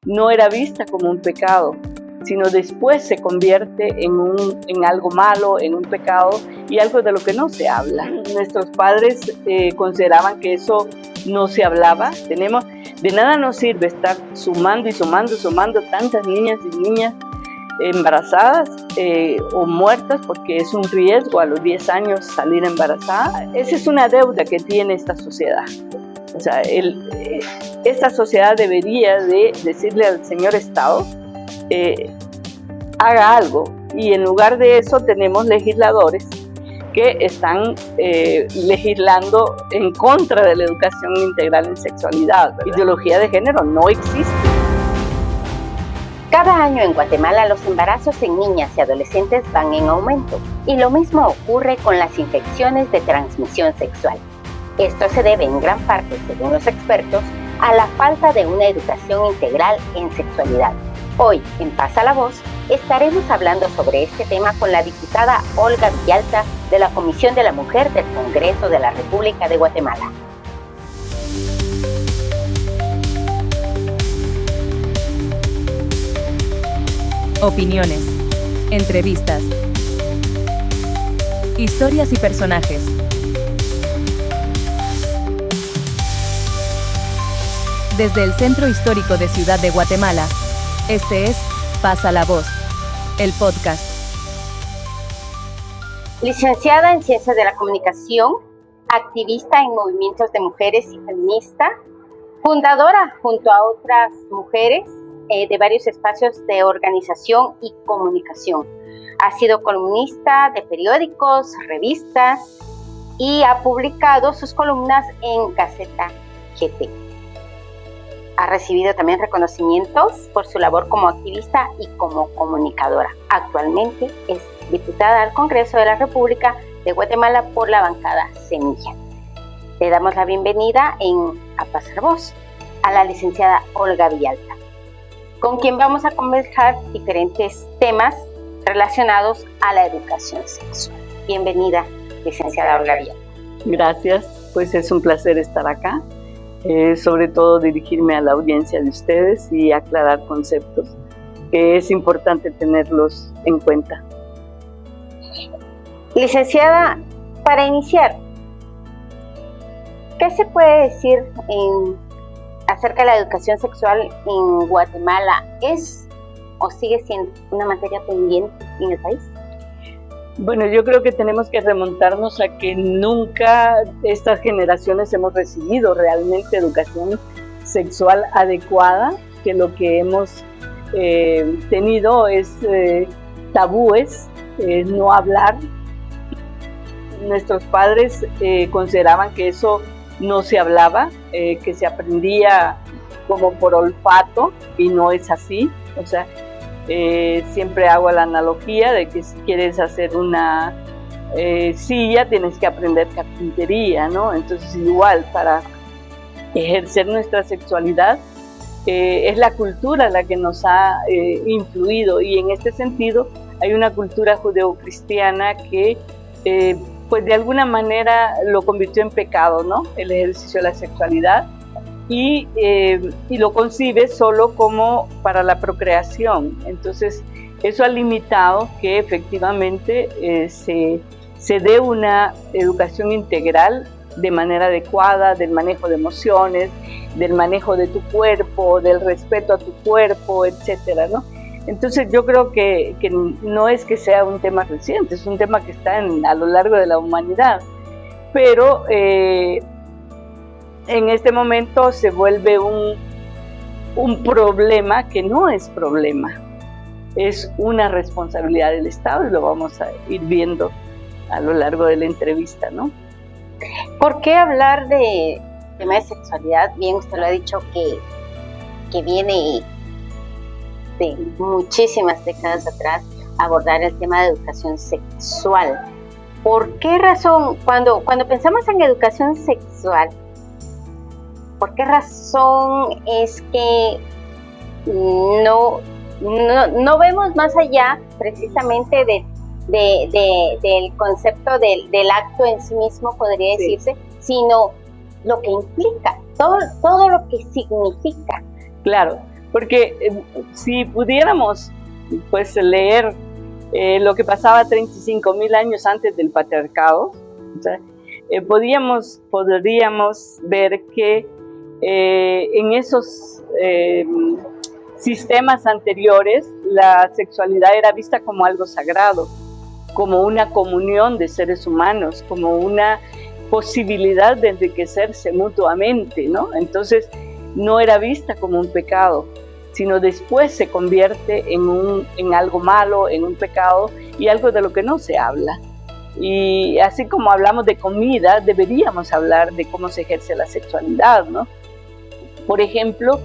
no era vista como un pecado, sino después se convierte en algo malo, en un pecado y algo de lo que no se habla. Nuestros padres consideraban que eso no se hablaba. De nada nos sirve estar sumando tantas niñas y niñas embarazadas o muertas, porque es un riesgo a los 10 años salir embarazada. Esa es una deuda que tiene esta sociedad. O sea, esta sociedad debería de decirle al señor Estado, haga algo, y en lugar de eso tenemos legisladores que están legislando en contra de la educación integral en sexualidad. Ideología de género no existe. Cada año en Guatemala los embarazos en niñas y adolescentes van en aumento, y lo mismo ocurre con las infecciones de transmisión sexual. Esto se debe en gran parte, según los expertos, a la falta de una educación integral en sexualidad. Hoy, en Pasa la Voz, estaremos hablando sobre este tema con la diputada Olga Villalta de la Comisión de la Mujer del Congreso de la República de Guatemala. Opiniones, entrevistas, historias y personajes. Desde el Centro Histórico de Ciudad de Guatemala, este es Pasa la Voz, el podcast. Licenciada en Ciencias de la Comunicación, activista en movimientos de mujeres y feminista, fundadora junto a otras mujeres de varios espacios de organización y comunicación. Ha sido columnista de periódicos, revistas y ha publicado sus columnas en Gaceta GT. Ha recibido también reconocimientos por su labor como activista y como comunicadora. Actualmente es diputada al Congreso de la República de Guatemala por la bancada Semilla. Le damos la bienvenida en A Pasar Voz a la licenciada Olga Villalta, con quien vamos a conversar diferentes temas relacionados a la educación sexual. Bienvenida, licenciada Olga Villalta. Gracias, pues es un placer estar acá. Sobre todo dirigirme a la audiencia de ustedes y aclarar conceptos que es importante tenerlos en cuenta. Licenciada, para iniciar, ¿qué se puede decir acerca de la educación sexual en Guatemala? ¿Es o sigue siendo una materia pendiente en el país? Bueno, yo creo que tenemos que remontarnos a que nunca estas generaciones hemos recibido realmente educación sexual adecuada, que lo que hemos tenido es tabúes, no hablar. Nuestros padres consideraban que eso no se hablaba, que se aprendía como por olfato, y no es así. O sea, siempre hago la analogía de que si quieres hacer una silla tienes que aprender carpintería, ¿no? Entonces igual, para ejercer nuestra sexualidad es la cultura la que nos ha influido, y en este sentido hay una cultura judeocristiana que pues de alguna manera lo convirtió en pecado, ¿no? El ejercicio de la sexualidad. Y lo concibe solo como para la procreación. Entonces eso ha limitado que efectivamente se dé una educación integral de manera adecuada, del manejo de emociones, del manejo de tu cuerpo, del respeto a tu cuerpo, etcétera, ¿no? Entonces yo creo que no es que sea un tema reciente, es un tema que está a lo largo de la humanidad, pero en este momento se vuelve un problema que no es problema, es una responsabilidad del Estado, y lo vamos a ir viendo a lo largo de la entrevista, ¿no? ¿Por qué hablar de tema de sexualidad? Bien, usted lo ha dicho que viene de muchísimas décadas atrás abordar el tema de educación sexual. ¿Por qué razón, cuando pensamos en educación sexual, por qué razón es que no vemos más allá precisamente del concepto del acto en sí mismo, podría decirse, sino lo que implica, todo lo que significa? Claro, Porque si pudiéramos pues leer lo que pasaba 35,000 años antes del patriarcado, o sea, podríamos ver que en esos sistemas anteriores la sexualidad era vista como algo sagrado, como una comunión de seres humanos, como una posibilidad de enriquecerse mutuamente, ¿no? Entonces no era vista como un pecado, sino después se convierte en algo malo, en un pecado y algo de lo que no se habla. Y así como hablamos de comida, deberíamos hablar de cómo se ejerce la sexualidad, ¿no? Por ejemplo,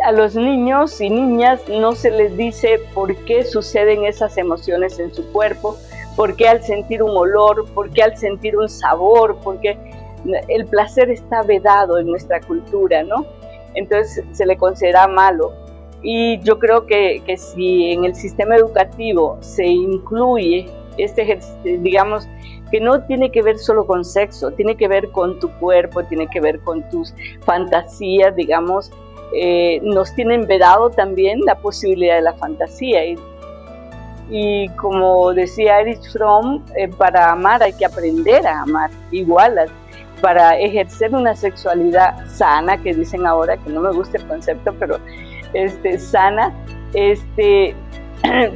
a los niños y niñas no se les dice por qué suceden esas emociones en su cuerpo, por qué al sentir un olor, por qué al sentir un sabor, porque el placer está vedado en nuestra cultura, ¿no? Entonces se le considera malo. Y yo creo que si en el sistema educativo se incluye digamos, que no tiene que ver solo con sexo, tiene que ver con tu cuerpo, tiene que ver con tus fantasías, digamos, nos tienen vedado también la posibilidad de la fantasía. Y como decía Erich Fromm, para amar hay que aprender a amar, igual para ejercer una sexualidad sana, que dicen ahora, que no me gusta el concepto, pero sana,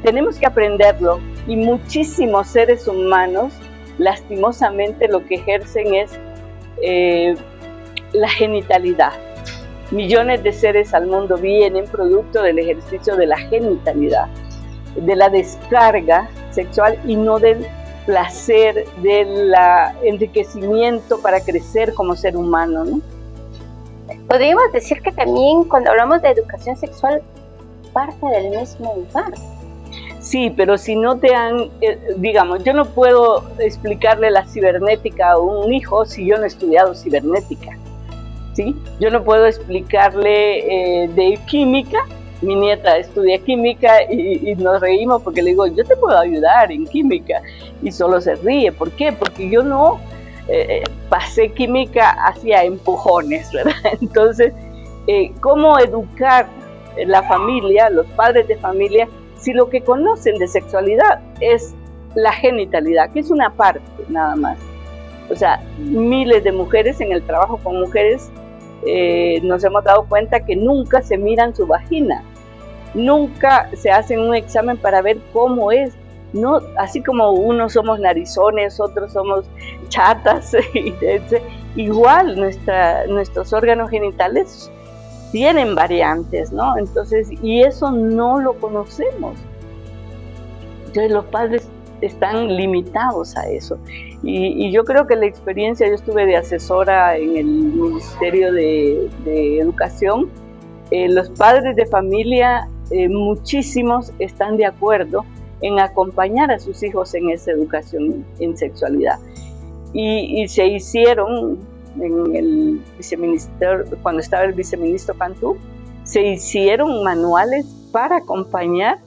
tenemos que aprenderlo. Y muchísimos seres humanos, lastimosamente, lo que ejercen es la genitalidad. Millones de seres al mundo vienen producto del ejercicio de la genitalidad, de la descarga sexual y no del placer, del enriquecimiento para crecer como ser humano, ¿no? Podríamos decir que también cuando hablamos de educación sexual parte del mismo lugar. Sí, pero si no te han, digamos, yo no puedo explicarle la cibernética a un hijo si yo no he estudiado cibernética, ¿sí? Yo no puedo explicarle de química. Mi nieta estudia química y nos reímos porque le digo, yo te puedo ayudar en química, y solo se ríe. ¿Por qué? Porque yo no pasé química hacia empujones, ¿verdad? Entonces, ¿cómo educar la familia, los padres de familia, si lo que conocen de sexualidad es la genitalidad, que es una parte nada más? O sea, miles de mujeres en el trabajo con mujeres nos hemos dado cuenta que nunca se miran su vagina, nunca se hacen un examen para ver cómo es, no, así como unos somos narizones, otros somos chatas, igual nuestros órganos genitales tienen variantes, ¿no? Entonces, y eso no lo conocemos. Entonces los padres están limitados a eso. Y yo creo que la experiencia, yo estuve de asesora en el Ministerio de Educación, los padres de familia, muchísimos están de acuerdo en acompañar a sus hijos en esa educación en sexualidad. Y se hicieron en el viceministerio, cuando estaba el viceministro Cantú, se hicieron manuales para acompañar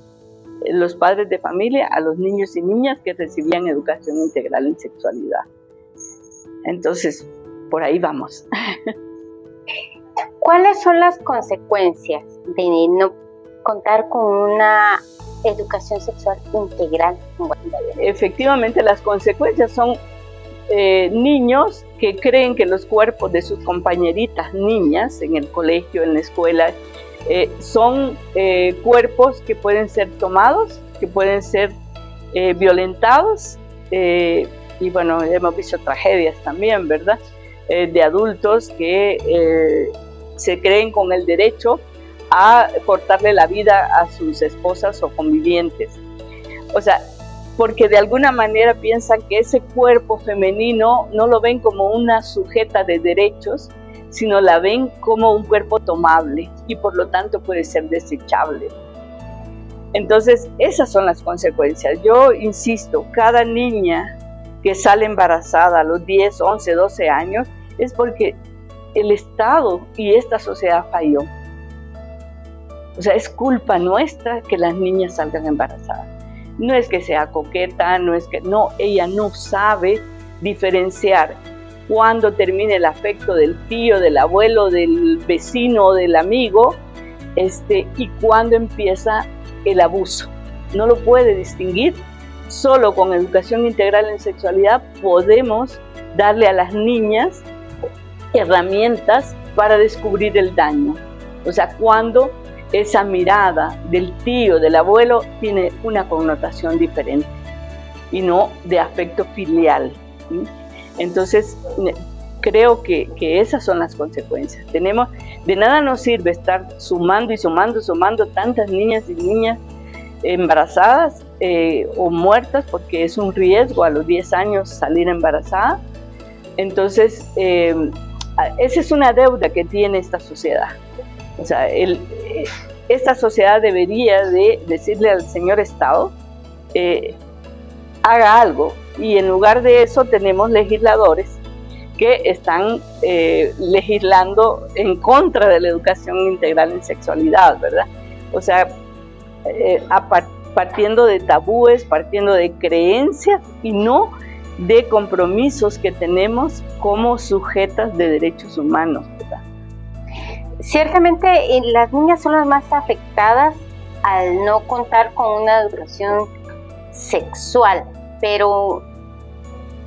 los padres de familia a los niños y niñas que recibían educación integral en sexualidad. Entonces, por ahí vamos. ¿Cuáles son las consecuencias de no contar con una educación sexual integral en Guatemala? Efectivamente, las consecuencias son niños que creen que los cuerpos de sus compañeritas niñas en el colegio, en la escuela, son cuerpos que pueden ser tomados, que pueden ser violentados, y bueno, hemos visto tragedias también, ¿verdad? De adultos que se creen con el derecho a cortarle la vida a sus esposas o convivientes. O sea, porque de alguna manera piensan que ese cuerpo femenino no lo ven como una sujeta de derechos, sino la ven como un cuerpo tomable y por lo tanto puede ser desechable. Entonces, esas son las consecuencias. Yo insisto, cada niña que sale embarazada a los 10, 11, 12 años es porque el Estado y esta sociedad falló. O sea, es culpa nuestra que las niñas salgan embarazadas. No es que sea coqueta, no, ella no sabe diferenciar cuándo termina el afecto del tío, del abuelo, del vecino, del amigo, y cuándo empieza el abuso. No lo puede distinguir. Solo con educación integral en sexualidad podemos darle a las niñas herramientas para descubrir el daño. O sea, cuando esa mirada del tío, del abuelo, tiene una connotación diferente y no de afecto filial, ¿sí? Entonces, creo que esas son las consecuencias. De nada nos sirve estar sumando tantas niñas y niñas embarazadas o muertas, porque es un riesgo a los 10 años salir embarazada. Entonces, esa es una deuda que tiene esta sociedad. O sea, esta sociedad debería de decirle al señor Estado, haga algo, y en lugar de eso tenemos legisladores que están legislando en contra de la educación integral en sexualidad, ¿verdad? O sea, partiendo de tabúes, partiendo de creencias y no de compromisos que tenemos como sujetas de derechos humanos, ¿verdad? Ciertamente las niñas son las más afectadas al no contar con una educación sexual, pero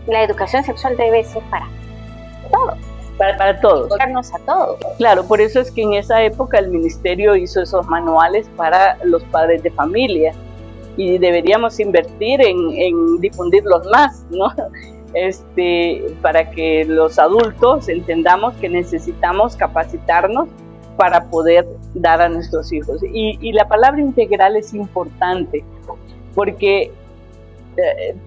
la educación sexual debe ser para todos. Para todos. Educarnos a todos. Claro, por eso es que en esa época el ministerio hizo esos manuales para los padres de familia y deberíamos invertir en difundirlos más, ¿no? Para que los adultos entendamos que necesitamos capacitarnos para poder dar a nuestros hijos. Y la palabra integral es importante porque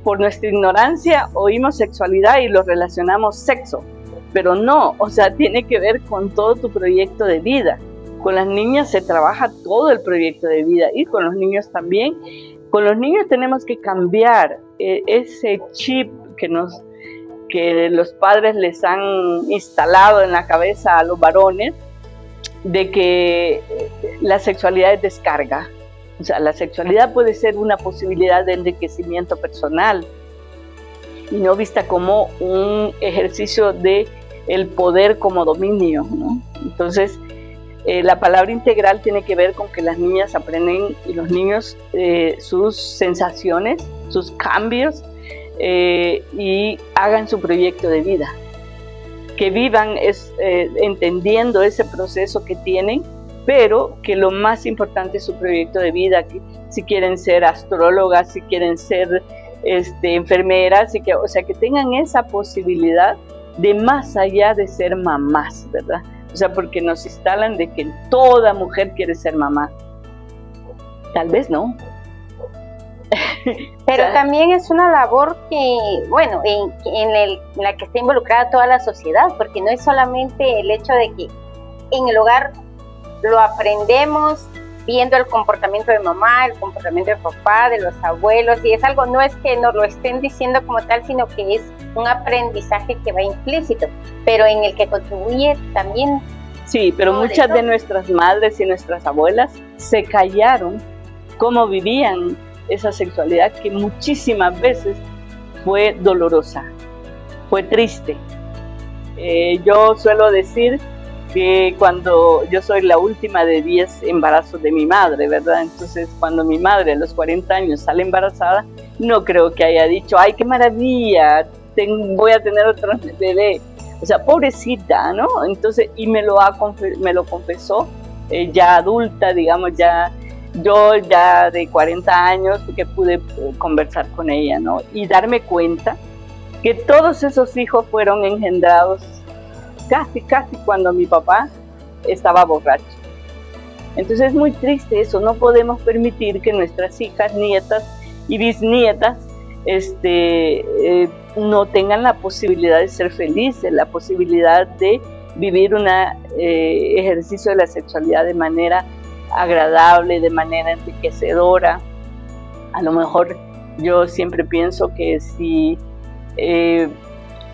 por nuestra ignorancia oímos sexualidad y lo relacionamos sexo, pero no, o sea, tiene que ver con todo tu proyecto de vida. Con las niñas se trabaja todo el proyecto de vida y con los niños también. Con los niños tenemos que cambiar ese chip que los padres les han instalado en la cabeza a los varones, de que la sexualidad es descarga. O sea, la sexualidad puede ser una posibilidad de enriquecimiento personal y no vista como un ejercicio de el poder como dominio, ¿no? Entonces, la palabra integral tiene que ver con que las niñas aprenden y los niños sus sensaciones, sus cambios y hagan su proyecto de vida. Que vivan entendiendo ese proceso que tienen, pero que lo más importante es su proyecto de vida, que si quieren ser astrólogas, si quieren ser enfermeras, o sea, que tengan esa posibilidad de más allá de ser mamás, ¿verdad? O sea, porque nos instalan de que toda mujer quiere ser mamá. Tal vez no. Pero también es una labor que, bueno, en la que está involucrada toda la sociedad, porque no es solamente el hecho de que en el hogar lo aprendemos viendo el comportamiento de mamá, el comportamiento de papá, de los abuelos, y es algo, no es que nos lo estén diciendo como tal, sino que es un aprendizaje que va implícito, pero en el que contribuye también. Sí, pero muchas de nuestras madres y nuestras abuelas se callaron cómo vivían esa sexualidad, que muchísimas veces fue dolorosa, fue triste. Yo suelo decir que cuando yo soy la última de 10 embarazos de mi madre, ¿verdad? Entonces, cuando mi madre a los 40 años sale embarazada, no creo que haya dicho, ¡ay, qué maravilla! Voy a tener otro bebé. O sea, pobrecita, ¿no? Entonces, y me lo confesó ya adulta, digamos, yo ya de 40 años, que pude conversar con ella, ¿no? Y darme cuenta que todos esos hijos fueron engendrados casi cuando mi papá estaba borracho. Entonces es muy triste eso, no podemos permitir que nuestras hijas, nietas y bisnietas no tengan la posibilidad de ser felices, la posibilidad de vivir un ejercicio de la sexualidad de manera agradable, de manera enriquecedora. A lo mejor yo siempre pienso que si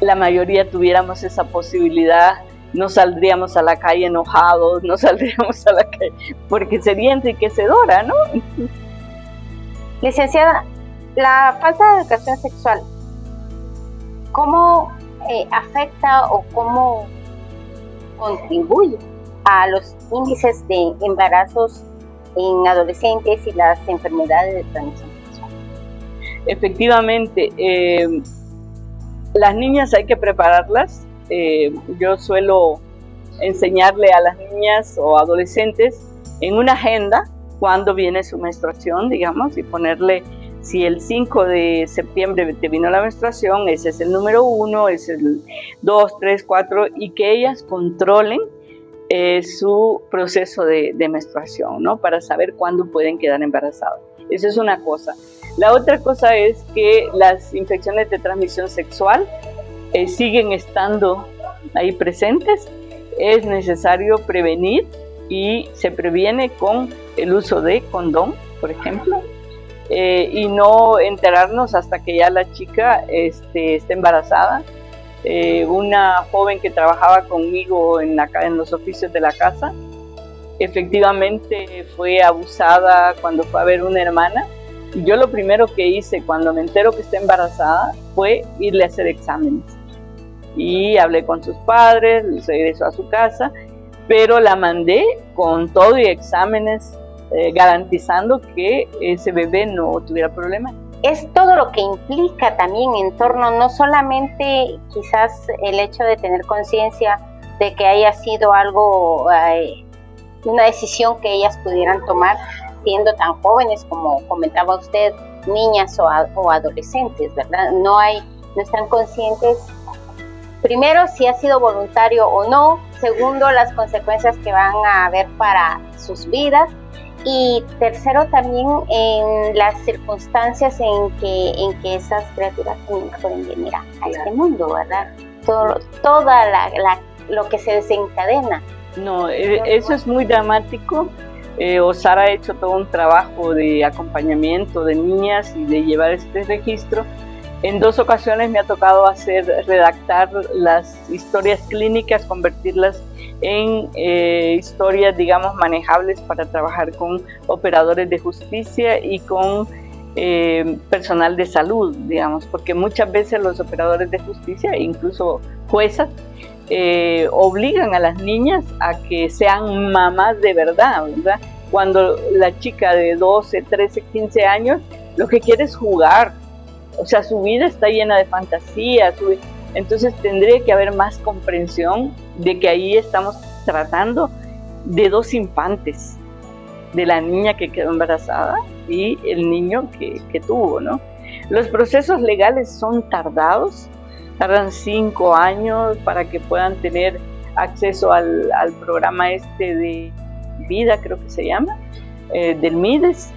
la mayoría tuviéramos esa posibilidad, no saldríamos a la calle enojados, no saldríamos a la calle, porque sería enriquecedora, ¿no? Licenciada, la falta de educación sexual, ¿cómo afecta o cómo contribuye a los índices de embarazos en adolescentes y las enfermedades de transmisión sexual? Efectivamente, las niñas hay que prepararlas. Yo suelo enseñarle a las niñas o adolescentes en una agenda cuándo viene su menstruación, digamos, y ponerle, si el 5 de septiembre te vino la menstruación, ese es el número 1, ese es el 2, 3, 4, y que ellas controlen su proceso de menstruación, ¿no? Para saber cuándo pueden quedar embarazadas. Esa es una cosa. La otra cosa es que las infecciones de transmisión sexual siguen estando ahí presentes. Es necesario prevenir y se previene con el uso de condón, por ejemplo, y no enterarnos hasta que ya la chica esté embarazada. Una joven que trabajaba conmigo en los oficios de la casa, efectivamente fue abusada cuando fue a ver una hermana. Y yo lo primero que hice cuando me entero que está embarazada fue irle a hacer exámenes. Y hablé con sus padres, regresó a su casa, pero la mandé con todo y exámenes, garantizando que ese bebé no tuviera problemas. Es todo lo que implica también en torno, no solamente quizás el hecho de tener conciencia de que haya sido algo, una decisión que ellas pudieran tomar siendo tan jóvenes como comentaba usted, niñas o adolescentes, ¿verdad? No están conscientes, primero, si ha sido voluntario o no, segundo, las consecuencias que van a haber para sus vidas, y tercero, también en las circunstancias en que esas criaturas pueden venir a este mundo, ¿verdad? Lo que se desencadena. No, eso es muy dramático. OSAR ha hecho todo un trabajo de acompañamiento de niñas y de llevar este registro. En 2 ocasiones me ha tocado redactar las historias clínicas, convertirlas en historias, digamos, manejables para trabajar con operadores de justicia y con personal de salud, digamos, porque muchas veces los operadores de justicia, incluso juezas, obligan a las niñas a que sean mamás de verdad, ¿verdad? Cuando la chica de 12, 13, 15 años lo que quiere es jugar, o sea, su vida está llena de fantasía, entonces tendría que haber más comprensión de que ahí estamos tratando de 2 infantes, de la niña que quedó embarazada y el niño que tuvo, ¿no? Los procesos legales son tardados, tardan 5 años para que puedan tener acceso al programa de vida, creo que se llama, del MIDES,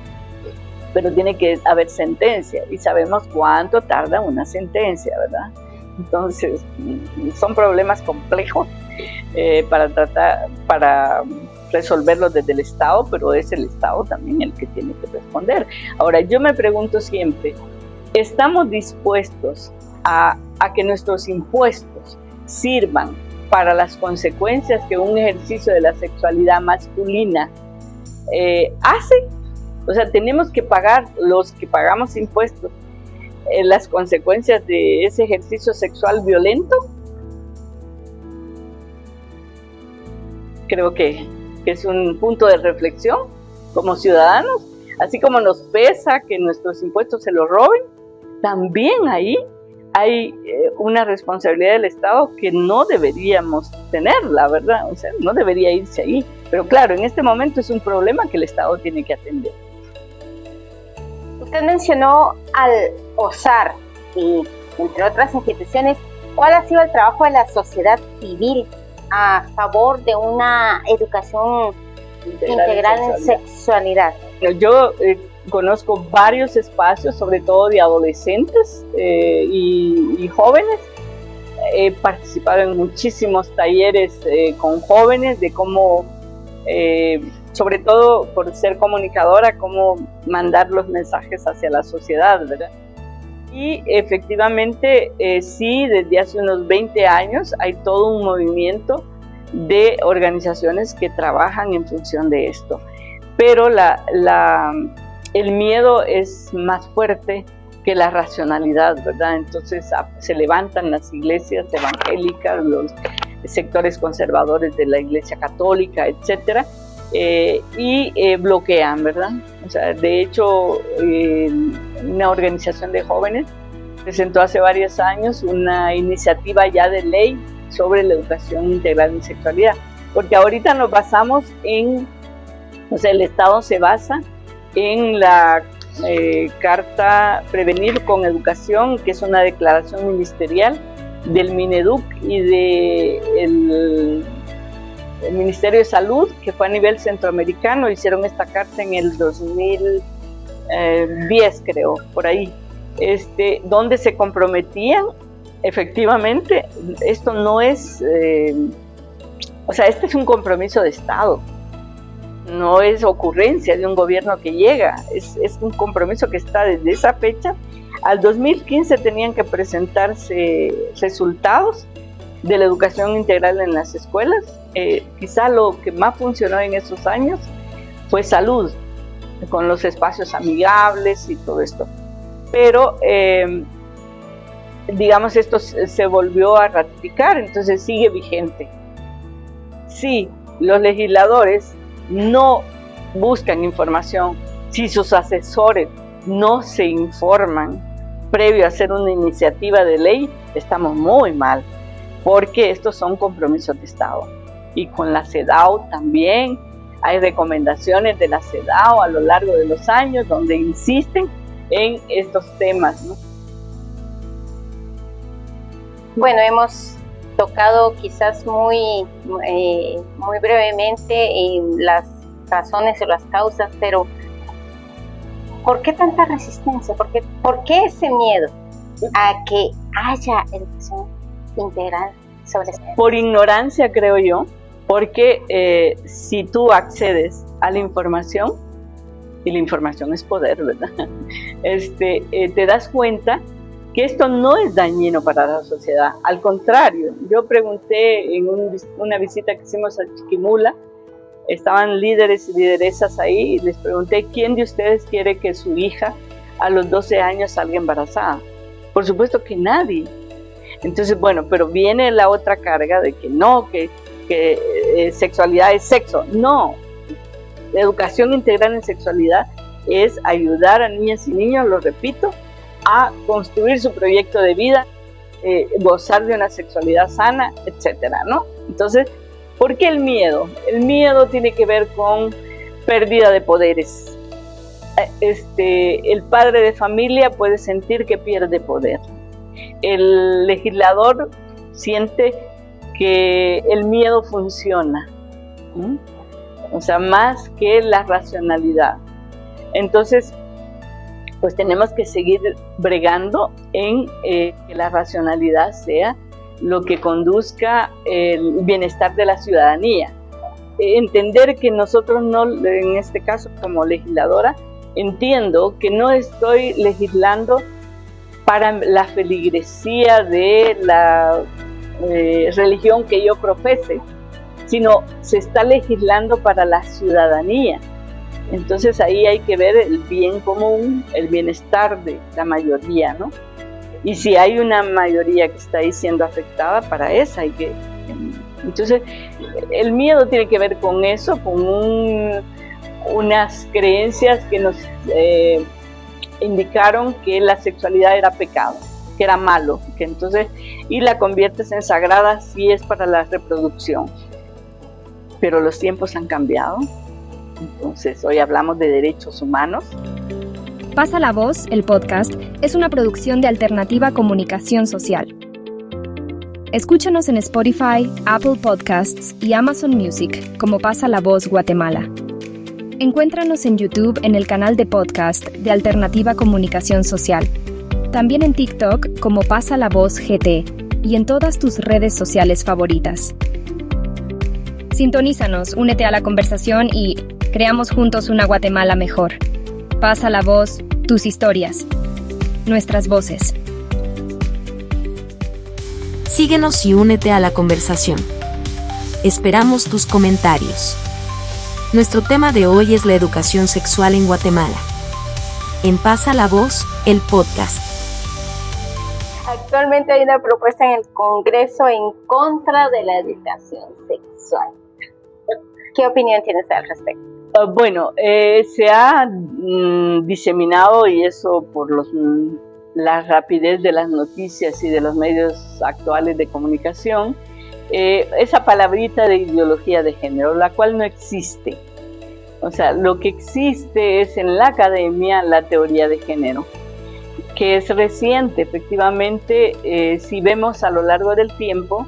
pero tiene que haber sentencia y sabemos cuánto tarda una sentencia, ¿verdad? Entonces, son problemas complejos para resolverlos desde el Estado, pero es el Estado también el que tiene que responder. Ahora, yo me pregunto siempre, ¿estamos dispuestos a que nuestros impuestos sirvan para las consecuencias que un ejercicio de la sexualidad masculina hace? O sea, tenemos que pagar, los que pagamos impuestos, las consecuencias de ese ejercicio sexual violento. Creo que es un punto de reflexión como ciudadanos, así como nos pesa que nuestros impuestos se los roben, también ahí hay una responsabilidad del Estado que no deberíamos tener, la verdad, o sea, no debería irse ahí. Pero claro, en este momento es un problema que el Estado tiene que atender. Usted mencionó al OSAR y entre otras instituciones, ¿cuál ha sido el trabajo de la sociedad civil a favor de una educación integral en sexualidad? Yo conozco varios espacios, sobre todo de adolescentes y jóvenes. He participado en muchísimos talleres con jóvenes de cómo, sobre todo por ser comunicadora, cómo mandar los mensajes hacia la sociedad, ¿verdad? Y efectivamente, sí, desde hace unos 20 años hay todo un movimiento de organizaciones que trabajan en función de esto. Pero el miedo es más fuerte que la racionalidad, ¿verdad? Entonces se levantan las iglesias evangélicas, los sectores conservadores de la Iglesia Católica, etcétera, y bloquean, ¿verdad? O sea, de hecho, una organización de jóvenes presentó hace varios años una iniciativa ya de ley sobre la educación integral en sexualidad, porque ahorita nos basamos en, o sea, el Estado se basa en la Carta Prevenir con Educación, que es una declaración ministerial del Mineduc y del Ministerio de Salud, que fue a nivel centroamericano. Hicieron esta carta en el 2010, creo, por ahí, donde se comprometían, efectivamente, esto no es, o sea, este es un compromiso de Estado, no es ocurrencia de un gobierno que llega, es un compromiso que está desde esa fecha. Al 2015 tenían que presentarse resultados de la educación integral en las escuelas. Quizá lo que más funcionó en esos años fue salud, con los espacios amigables y todo esto. Pero, digamos, esto se volvió a ratificar, entonces sigue vigente. Si los legisladores no buscan información, si sus asesores no se informan previo a hacer una iniciativa de ley, estamos muy mal, porque estos son compromisos de Estado. Y con la CEDAW también hay recomendaciones de la CEDAW a lo largo de los años donde insisten en estos temas, ¿no? Bueno, hemos tocado quizás muy brevemente en las razones o las causas, pero ¿por qué tanta resistencia? ¿Por qué ese miedo a que haya educación integral sobre eso? Por ignorancia, creo yo, porque si tú accedes a la información, y la información es poder, ¿verdad? Te das cuenta que esto no es dañino para la sociedad. Al contrario, yo pregunté en una visita que hicimos a Chiquimula, estaban líderes y lideresas ahí, y les pregunté, ¿quién de ustedes quiere que su hija a los 12 años salga embarazada? Por supuesto que nadie. Entonces, bueno, pero viene la otra carga de que no, que sexualidad es sexo. No, la educación integral en sexualidad es ayudar a niñas y niños, lo repito, a construir su proyecto de vida, gozar de una sexualidad sana, etcétera, ¿no? Entonces, ¿por qué el miedo? El miedo tiene que ver con pérdida de poderes. El padre de familia puede sentir que pierde poder. El legislador siente que el miedo funciona, o sea, más que la racionalidad. Entonces, pues tenemos que seguir bregando en que la racionalidad sea lo que conduzca el bienestar de la ciudadanía. Entender que nosotros no, en este caso como legisladora, entiendo que no estoy legislando para la feligresía de la religión que yo profese, sino se está legislando para la ciudadanía. Entonces ahí hay que ver el bien común, el bienestar de la mayoría, ¿no? Y si hay una mayoría que está ahí siendo afectada, para esa hay que... Entonces el miedo tiene que ver con eso, con unas creencias que nos indicaron que la sexualidad era pecado, que era malo, que entonces, y la conviertes en sagrada si es para la reproducción. Pero los tiempos han cambiado. Entonces, hoy hablamos de derechos humanos. Pasa la Voz, el podcast, es una producción de Alternativa Comunicación Social. Escúchanos en Spotify, Apple Podcasts y Amazon Music como Pasa la Voz Guatemala. Encuéntranos en YouTube en el canal de podcast de Alternativa Comunicación Social. También en TikTok como Pasa la Voz GT y en todas tus redes sociales favoritas. Sintonízanos, únete a la conversación y creamos juntos una Guatemala mejor. Pasa la voz, tus historias, nuestras voces. Síguenos y únete a la conversación. Esperamos tus comentarios. Nuestro tema de hoy es la educación sexual en Guatemala. en Pasa la Voz, el podcast. Actualmente hay una propuesta en el Congreso en contra de la educación sexual. ¿Qué opinión tienes al respecto? Bueno, se ha diseminado, y eso por la rapidez de las noticias y de los medios actuales de comunicación, esa palabrita de ideología de género, la cual no existe. O sea, lo que existe es en la academia la teoría de género, que es reciente, efectivamente. Si vemos a lo largo del tiempo,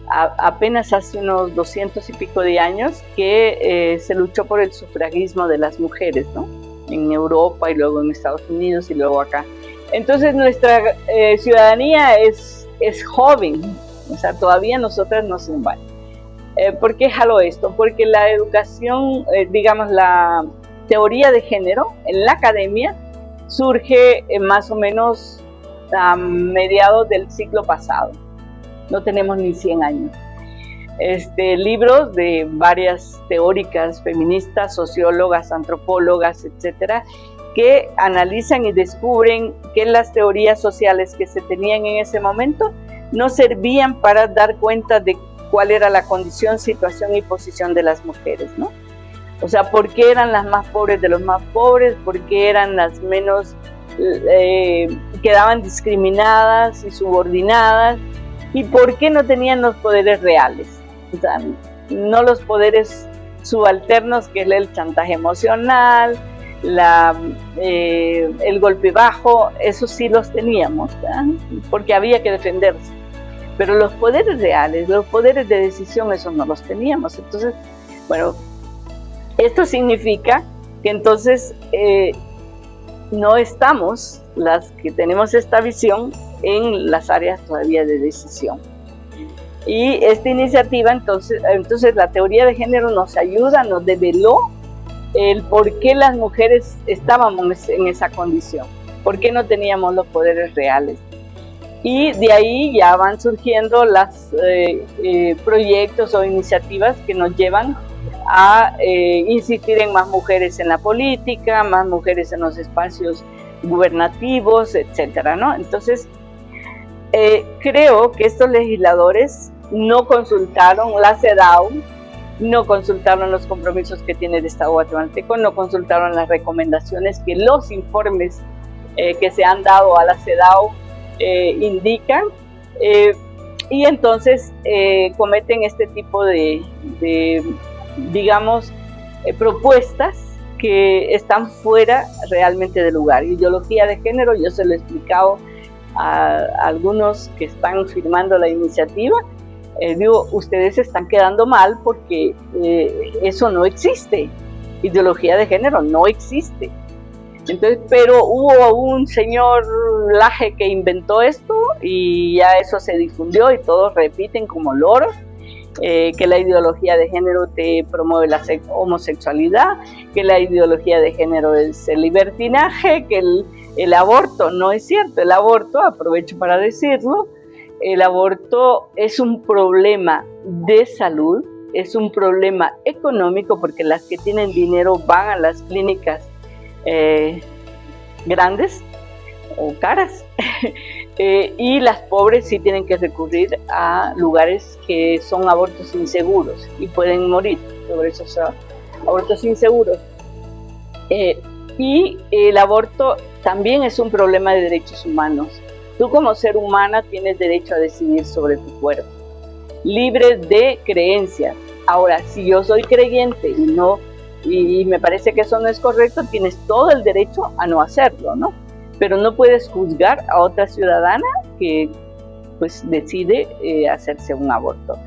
apenas hace unos 200 y pico de años que se luchó por el sufragismo de las mujeres, ¿no? En Europa y luego en Estados Unidos y luego acá. Entonces nuestra ciudadanía es joven, o sea, todavía nosotras no somos vale. ¿Por qué jalo esto? Porque la educación, digamos, la teoría de género en la academia surge más o menos a mediados del siglo pasado. No tenemos ni 100 años. Libros de varias teóricas feministas, sociólogas, antropólogas, etcétera, que analizan y descubren que las teorías sociales que se tenían en ese momento no servían para dar cuenta de cuál era la condición, situación y posición de las mujeres, ¿no? O sea, ¿por qué eran las más pobres de los más pobres? ¿Por qué eran las menos, quedaban discriminadas y subordinadas? ¿Y por qué no tenían los poderes reales? O sea, no los poderes subalternos, que es el chantaje emocional, el golpe bajo, eso sí los teníamos, ¿verdad? Porque había que defenderse. Pero los poderes reales, los poderes de decisión, esos no los teníamos. Entonces, bueno, esto significa que entonces no estamos, las que tenemos esta visión, en las áreas todavía de decisión. Y esta iniciativa, entonces la teoría de género nos ayuda, nos develó el por qué las mujeres estábamos en esa condición, por qué no teníamos los poderes reales. Y de ahí ya van surgiendo los proyectos o iniciativas que nos llevan a insistir en más mujeres en la política, más mujeres en los espacios gubernativos, etcétera, ¿no? Entonces, creo que estos legisladores no consultaron la CEDAW, no consultaron los compromisos que tiene el Estado guatemalteco, no consultaron las recomendaciones que los informes que se han dado a la CEDAW indican, y entonces cometen este tipo de digamos, propuestas que están fuera realmente de lugar. Ideología de género, yo se lo he explicado a algunos que están firmando la iniciativa, digo, ustedes están quedando mal porque eso no existe. Ideología de género no existe. Entonces, pero hubo un señor Laje que inventó esto y ya eso se difundió y todos repiten como loros que la ideología de género te promueve la homosexualidad, que la ideología de género es el libertinaje, que el aborto. No es cierto. El aborto, aprovecho para decirlo, el aborto es un problema de salud, es un problema económico, porque las que tienen dinero van a las clínicas grandes o caras y las pobres sí tienen que recurrir a lugares que son abortos inseguros y pueden morir sobre esos abortos inseguros. Y el aborto también es un problema de derechos humanos. Tú como ser humana tienes derecho a decidir sobre tu cuerpo, libre de creencias. Ahora, si yo soy creyente y me parece que eso no es correcto, tienes todo el derecho a no hacerlo, ¿no? Pero no puedes juzgar a otra ciudadana que pues decide hacerse un aborto.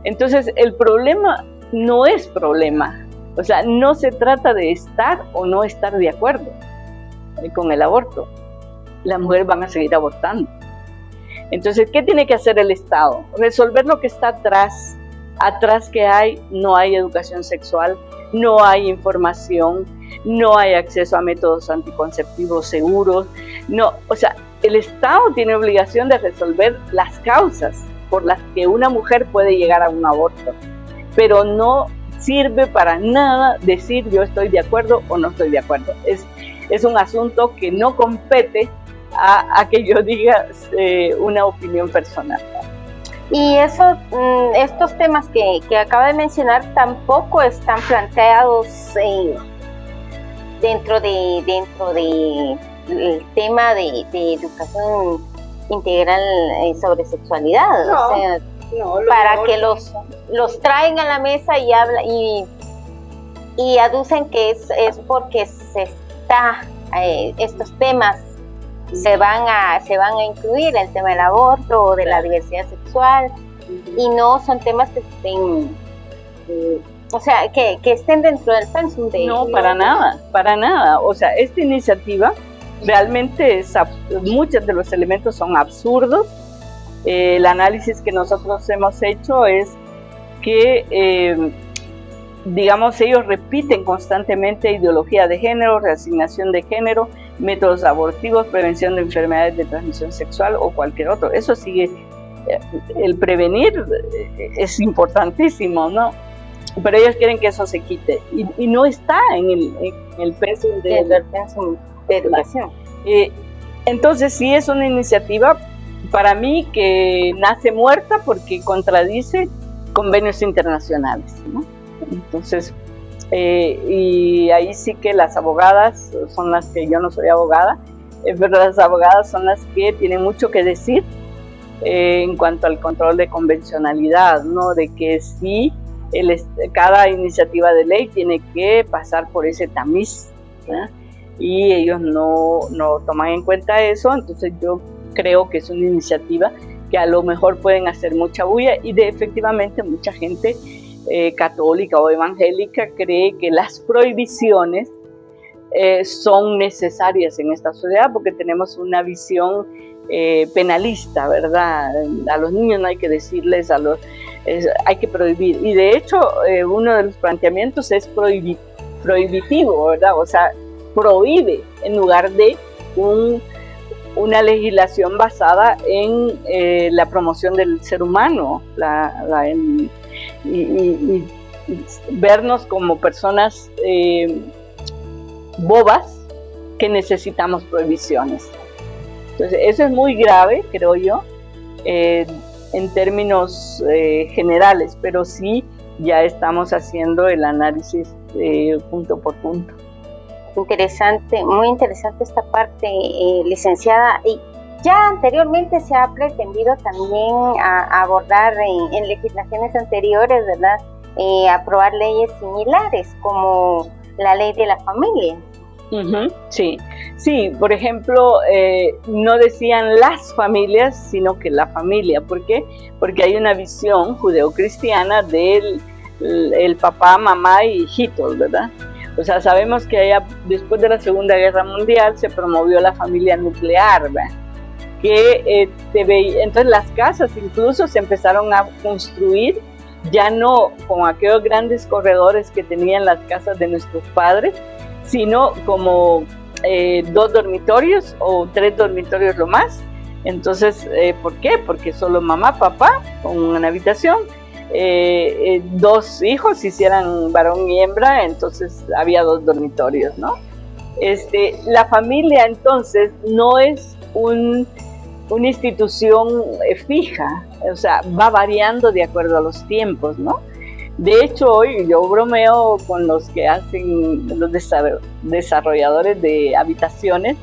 Entonces, el problema no es problema. O sea, no se trata de estar o no estar de acuerdo con el aborto. Las mujeres van a seguir abortando. Entonces, ¿qué tiene que hacer el Estado? Resolver lo que está atrás. Atrás que no hay educación sexual, no hay información, no hay acceso a métodos anticonceptivos seguros. No, o sea, el Estado tiene obligación de resolver las causas por las que una mujer puede llegar a un aborto, pero no sirve para nada decir yo estoy de acuerdo o no estoy de acuerdo. es un asunto que no compete a que yo diga una opinión personal. Y estos temas que acaba de mencionar tampoco están planteados dentro del tema de educación integral sobre sexualidad. No, o sea, para que los traen a la mesa y habla y aducen que es porque estos temas se van a incluir, el tema del aborto o de la diversidad sexual, y no son temas que estén que estén dentro del pensum de... No, para nada. O sea, esta iniciativa realmente muchos de los elementos son absurdos. El análisis que nosotros hemos hecho es que digamos, ellos repiten constantemente ideología de género, reasignación de género, métodos abortivos, prevención de enfermedades de transmisión sexual o cualquier otro. Eso sigue, el prevenir es importantísimo, ¿no? Pero ellos quieren que eso se quite y no está en el pensum de educación. Entonces sí es una iniciativa para mí que nace muerta porque contradice convenios internacionales, ¿no? Entonces, y ahí sí que las abogadas son las que, yo no soy abogada, pero las abogadas son las que tienen mucho que decir en cuanto al control de convencionalidad, ¿no? De que sí, cada iniciativa de ley tiene que pasar por ese tamiz, ¿verdad? Y ellos no toman en cuenta eso. Entonces yo creo que es una iniciativa que a lo mejor pueden hacer mucha bulla y efectivamente mucha gente católica o evangélica cree que las prohibiciones son necesarias en esta sociedad porque tenemos una visión penalista, ¿verdad? A los niños no hay que decirles, hay que prohibir. Y de hecho, uno de los planteamientos es prohibitivo, ¿verdad? O sea, prohíbe en lugar de una legislación basada en la promoción del ser humano, y vernos como personas bobas que necesitamos prohibiciones. Entonces, eso es muy grave, creo yo, en términos generales, pero sí ya estamos haciendo el análisis punto por punto. Interesante, muy interesante esta parte, licenciada. Y ya anteriormente se ha pretendido también abordar en legislaciones anteriores, ¿verdad? Aprobar leyes similares como la ley de la familia. Uh-huh, sí, por ejemplo, no decían las familias, sino que la familia. ¿Por qué? Porque hay una visión judeocristiana del papá, mamá y hijitos, ¿verdad? O sea, sabemos que después de la Segunda Guerra Mundial se promovió la familia nuclear, ¿verdad? Entonces las casas incluso se empezaron a construir ya no como aquellos grandes corredores que tenían las casas de nuestros padres, sino como 2 dormitorios o 3 dormitorios lo más. Entonces, ¿por qué? Porque solo mamá, papá con una habitación, 2 hijos, si hicieran varón y hembra, entonces había 2 dormitorios, ¿no? La familia entonces no es una institución fija, o sea, va variando de acuerdo a los tiempos, ¿no? De hecho, hoy yo bromeo con los que hacen los desarrolladores de habitaciones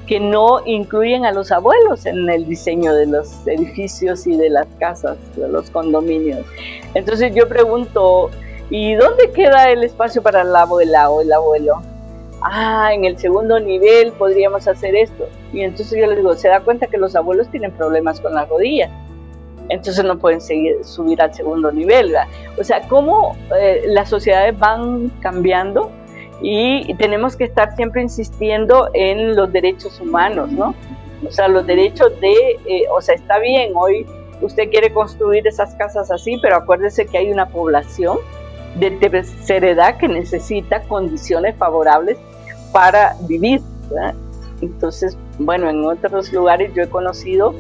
que no incluyen a los abuelos en el diseño de los edificios y de las casas, de los condominios. Entonces yo pregunto, ¿y dónde queda el espacio para la abuela o el abuelo? En el segundo nivel podríamos hacer esto. Y entonces yo les digo, ¿se da cuenta que los abuelos tienen problemas con las rodillas? Entonces no pueden subir al segundo nivel, ¿verdad? O sea, cómo las sociedades van cambiando y tenemos que estar siempre insistiendo en los derechos humanos, ¿no? O sea, los derechos está bien, hoy usted quiere construir esas casas así, pero acuérdese que hay una población de tercera edad que necesita condiciones favorables para vivir, ¿verdad? Entonces, bueno, en otros lugares yo he conocido,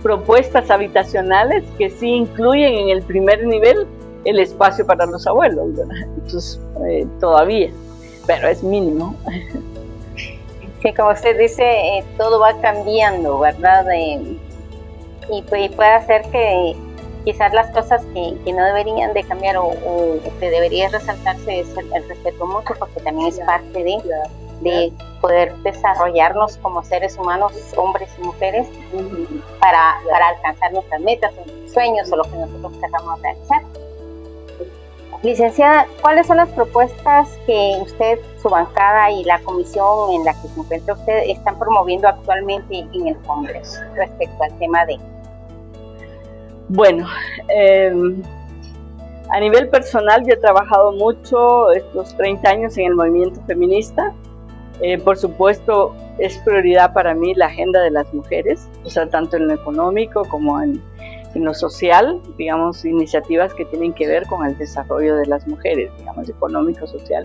propuestas habitacionales que sí incluyen en el primer nivel el espacio para los abuelos, ¿verdad? Entonces, todavía, pero es mínimo. Sí, como usted dice, todo va cambiando, ¿verdad? Y puede hacer que quizás las cosas que no deberían de cambiar o que debería resaltarse es el respeto mutuo, porque también es parte de poder desarrollarnos como seres humanos, hombres y mujeres, para alcanzar nuestras metas, nuestros sueños o lo que nosotros queramos realizar. Licenciada, ¿cuáles son las propuestas que usted, su bancada y la comisión en la que se encuentra usted están promoviendo actualmente en el Congreso respecto al tema de... Bueno, a nivel personal yo he trabajado mucho estos 30 años en el movimiento feminista. Por supuesto, es prioridad para mí la agenda de las mujeres, o sea, tanto en lo económico como en lo social, digamos, iniciativas que tienen que ver con el desarrollo de las mujeres, digamos, económico, social,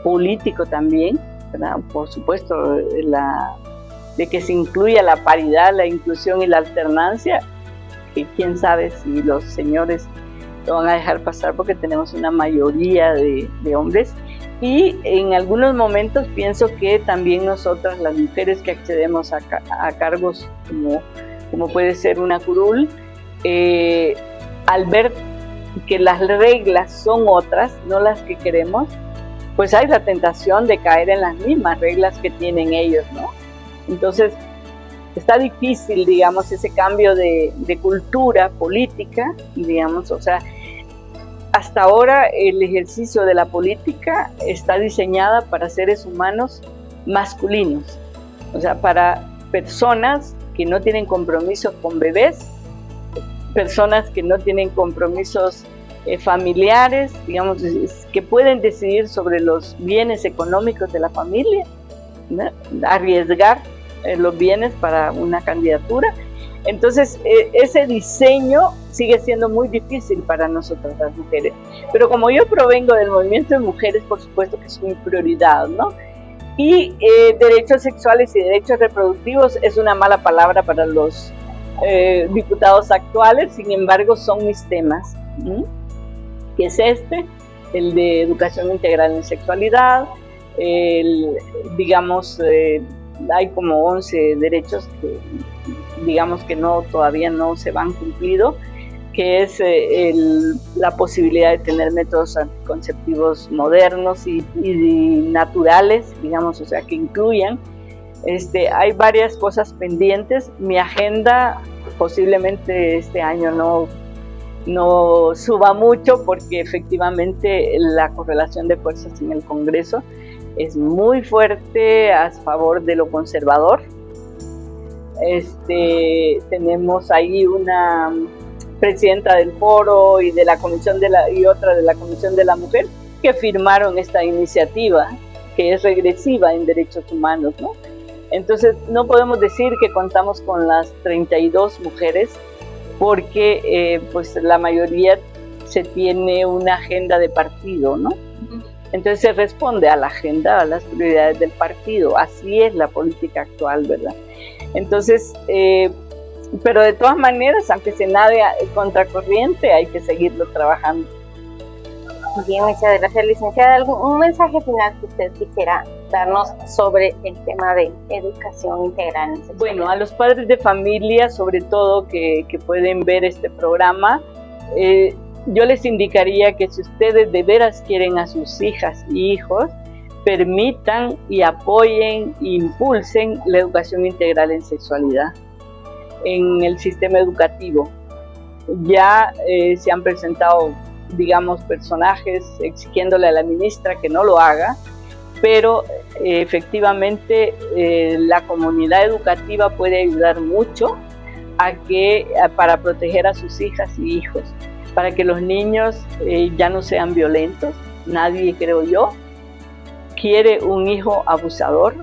político también, ¿verdad? Por supuesto, de que se incluya la paridad, la inclusión y la alternancia, que quién sabe si los señores lo van a dejar pasar porque tenemos una mayoría de hombres. Y en algunos momentos pienso que también nosotras, las mujeres que accedemos a cargos como puede ser una curul, al ver que las reglas son otras, no las que queremos, pues hay la tentación de caer en las mismas reglas que tienen ellos, ¿no? Entonces, está difícil, digamos, ese cambio de cultura política, digamos, o sea, hasta ahora el ejercicio de la política está diseñada para seres humanos masculinos, o sea, para personas que no tienen compromisos con bebés, personas que no tienen compromisos familiares, digamos, que pueden decidir sobre los bienes económicos de la familia, ¿no? Arriesgar los bienes para una candidatura. Entonces, ese diseño sigue siendo muy difícil para nosotras las mujeres. Pero como yo provengo del movimiento de mujeres, por supuesto que es mi prioridad, ¿no? Y derechos sexuales y derechos reproductivos es una mala palabra para los diputados actuales, sin embargo son mis temas, que es el de educación integral en sexualidad, digamos, hay como 11 derechos que digamos que todavía no se van cumplido, que es la posibilidad de tener métodos anticonceptivos modernos y naturales, digamos, o sea, que incluyan. Hay varias cosas pendientes. Mi agenda posiblemente este año no suba mucho porque efectivamente la correlación de fuerzas en el Congreso es muy fuerte a favor de lo conservador. Tenemos ahí una presidenta del foro y de la comisión y otra de la Comisión de la Mujer que firmaron esta iniciativa que es regresiva en derechos humanos, ¿no? Entonces no podemos decir que contamos con las 32 mujeres porque pues la mayoría se tiene una agenda de partido, ¿no? Entonces se responde a la agenda, a las prioridades del partido. Así es la política actual, ¿verdad? Entonces, pero de todas maneras, aunque se nade contracorriente, hay que seguirlo trabajando. Bien, muchas gracias, licenciada. ¿Un mensaje final que usted quisiera darnos sobre el tema de educación integral en sexualidad? Bueno, a los padres de familia, sobre todo, que pueden ver este programa, yo les indicaría que si ustedes de veras quieren a sus hijas y hijos, permitan y apoyen e impulsen la educación integral en sexualidad en el sistema educativo. Ya se han presentado, digamos, personajes exigiéndole a la ministra que no lo haga, pero efectivamente la comunidad educativa puede ayudar mucho para proteger a sus hijas y hijos, para que los niños ya no sean violentos. Nadie, creo yo, quiere un hijo abusador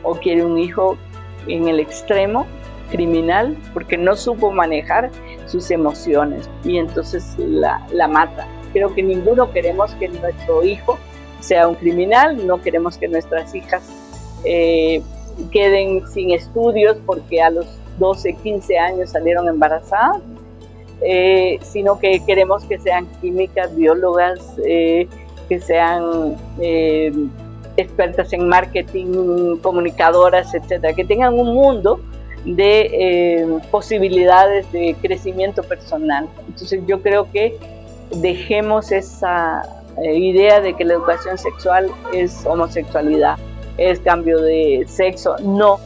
o quiere un hijo en el extremo criminal porque no supo manejar sus emociones y entonces la mata. Creo que ninguno queremos que nuestro hijo sea un criminal, no queremos que nuestras hijas queden sin estudios porque a los 12, 15 años salieron embarazadas. sino que queremos que sean químicas, biólogas, que sean expertas en marketing, comunicadoras, etcétera, que tengan un mundo de posibilidades de crecimiento personal. Entonces yo creo que dejemos esa idea de que la educación sexual es homosexualidad, es cambio de sexo. No,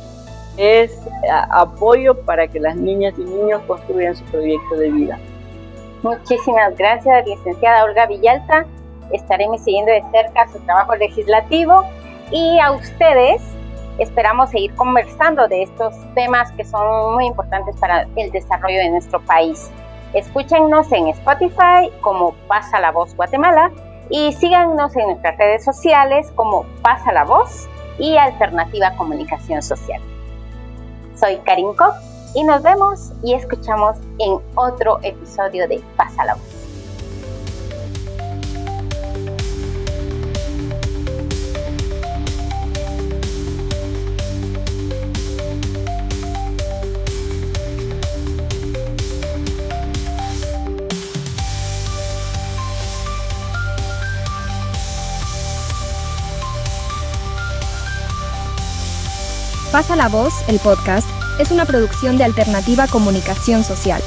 es apoyo para que las niñas y niños construyan su proyecto de vida. Muchísimas gracias, licenciada Olga Villalta. Estaremos siguiendo de cerca su trabajo legislativo y a ustedes esperamos seguir conversando de estos temas que son muy importantes para el desarrollo de nuestro país. Escúchennos en Spotify como Pasa la Voz Guatemala y síganos en nuestras redes sociales como Pasa la Voz y Alternativa Comunicación Social. Soy Karin Koch y nos vemos y escuchamos en otro episodio de Pasa la Voz. Pasa la Voz, el podcast, es una producción de Alternativa Comunicación Social.